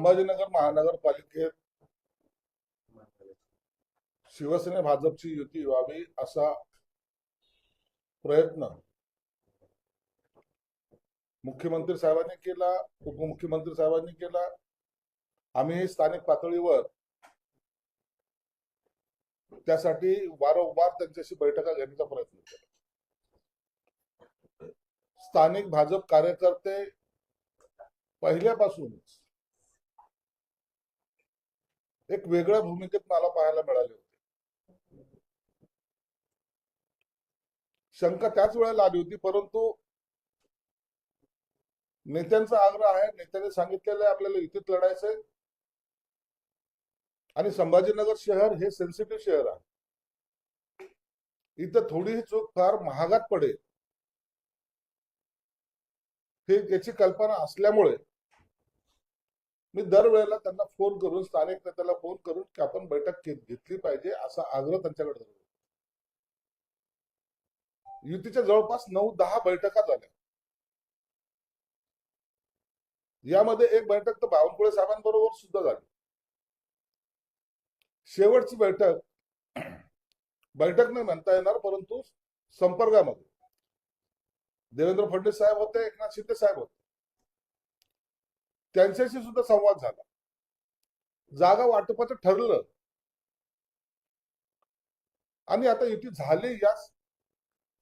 संभाजीनगर महानगरपालिकेत शिवसेना भाजपची युती व्हावी असा प्रयत्न मुख्यमंत्री साहेबांनी केला, उपमुख्यमंत्री साहेबांनी केला। आम्ही स्थानिक पातळीवर त्यासाठी वारंवार त्यांच्याशी बैठका घेण्याचा प्रयत्न केला। स्थानिक भाजप कार्यकर्ते पहिल्यापासूनच एक वेगळ्या भूमिकेत मला पाहायला मिळाले होते। शंका त्याच वेळेला आली होती, परंतु नेत्यांचा आग्रह आहे, नेत्यांनी सांगितलेलं आहे आपल्याला युतीत लढायचंय आणि संभाजीनगर शहर हे सेन्सिटिव्ह शहर आहे। इथं थोडीही चूक फार महागात पडेल हे याची कल्पना असल्यामुळे मी दरवेळेला त्यांना फोन करून, स्थानिक नेत्याला फोन करून की आपण बैठक घेतली पाहिजे असा आग्रह त्यांच्याकडे धरला। युतीच्या जवळपास 9-10 बैठका झाल्या। यामध्ये एक बैठक तर बावनकुळे साहेबांबरोबर सुद्धा झाली। शेवटची बैठक नाही म्हणता येणार, परंतु संपर्कामध्ये देवेंद्र फडणवीस साहेब होते, एकनाथ शिंदे साहेब होते, त्यांच्याशी सुद्धा संवाद झाला। जागा वाटपाचं ठरलं आणि आता युती झाली या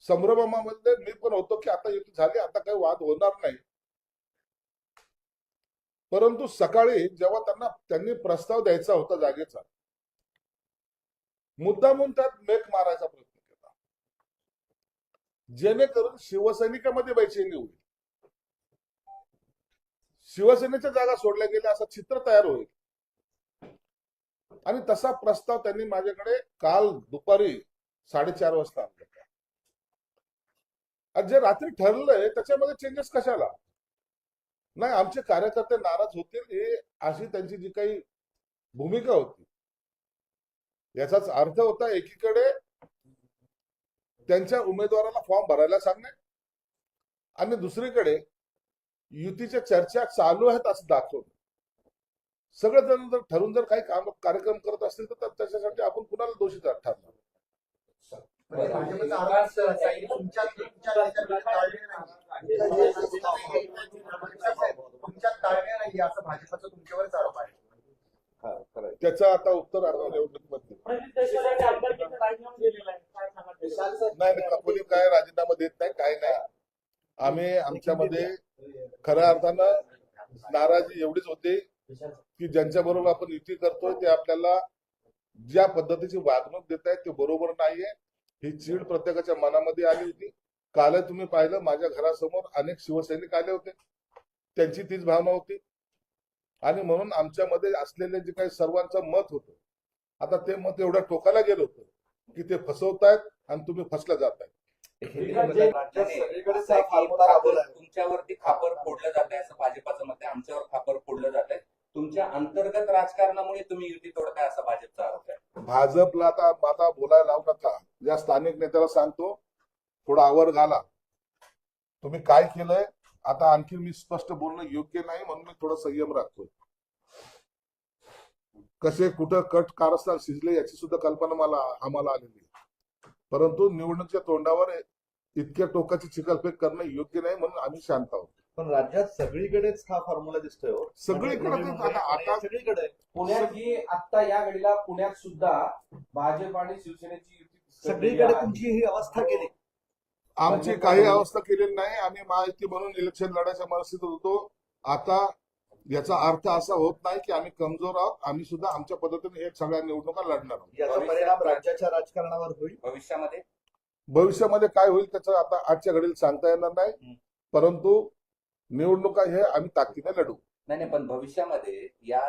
संभ्रमामध्ये मी पण होतो की आता युती झाली, आता काही वाद होणार नाही। परंतु सकाळी जेव्हा त्यांनी प्रस्ताव द्यायचा होता जागेचा, मुद्दामून त्यात मेक मारायचा प्रयत्न केला जेणेकरून शिवसैनिकांमध्ये बेचैनी होईल, शिवसेनेच्या जागा सोडल्या गेल्या असं चित्र तयार होईल। आणि तसा प्रस्ताव त्यांनी माझ्याकडे काल दुपारी 4:30 वाजता आणला। जे रात्री ठरलंय त्याच्यामध्ये चेंजेस कशाला? नाही, आमचे कार्यकर्ते नाराज होतील हे अशी त्यांची जी काही भूमिका होती, याचाच अर्थ होता एकीकडे त्यांच्या उमेदवाराला फॉर्म भरायला सांगणे आणि दुसरीकडे युतीच्या चर्चा चालू आहेत असं दाखवणं। सगळेजण जर ठरून जर काही कार्यक्रम करत असतील तर त्याच्यासाठी आपण कुणाला दोषी ठरणार? त्याचं आता उत्तर निवडणुकीमध्ये नाही, कोणी काय राजीनामा देत नाही, काय नाही। आम्ही आमच्यामध्ये खऱ्या अर्थानं नाराजी एवढीच होती की ज्यांच्या बरोबर आपण युती करतोय ते आपल्याला ज्या पद्धतीची वागणूक देत आहेत ते बरोबर नाहीये, ही चीड प्रत्येकाच्या मनामध्ये आली होती। काल तुम्ही पाहिलं माझ्या घरासमोर अनेक शिवसैनिक आले होते, त्यांची तीच भावना होती आणि म्हणून आमच्यामध्ये असलेले जे काही सर्वांचं मत होतं, आता ते मत एवढ्या टोकाला गेलं होतं की ते फसवतायत आणि तुम्ही फसल्या जाताय। तुमच्यावरती खापर फोडलं जात आहे असं भाजपाचं मत आहे, आमच्यावर खापर फोडलं जात आहे। तुमच्या अंतर्गत राजकारणामुळे तुम्ही युती तोडताय असा भाजपचा आरोप आहे। भाजपला आता बोलायला लावू नका, या स्थानिक नेत्याला सांगतो थोडा आवर घाला। तुम्ही काय केलंय आता आणखी मी स्पष्ट बोलणं योग्य नाही, म्हणून मी थोडा संयम राखतोय। कसे कुठं कट कारस्थान शिजले याची सुद्धा कल्पना आम्हाला आलेली आहे, परंतु निवडणुकीच्या तोंडावर इतक्या टोकाची चिखलफेक करणं योग्य नाही, म्हणून आम्ही शांत आहोत। पण राज्यात सगळीकडेच हा फॉर्म्युला दिसतोय हो, सगळीकडे आता सगळीकडे पुण्यात ही आता या घडीला पुण्यात सुद्धा भाजप आणि शिवसेनेची युती सगळीकडे तुमची ही अवस्था केली। आमची काही अवस्था केलेली नाही। आम्ही महायुती म्हणून इलेक्शन लढायच्या मनस्थितीत होतो। आता याचा अर्थ असा होत नाही की आम्ही कमजोर आहोत, आम्ही सुद्धा आमच्या पद्धतीने हे सगळ्या निवडणुका लढणार आहोत। याचा परिणाम राज्याच्या राजकारणावर होईल भविष्यामध्ये काय होईल त्याचं आता आजच्या घडीला सांगता येणार नाही, परंतु निवडणुका हे आम्ही ताकदीने लढू। नाही, पण भविष्यामध्ये या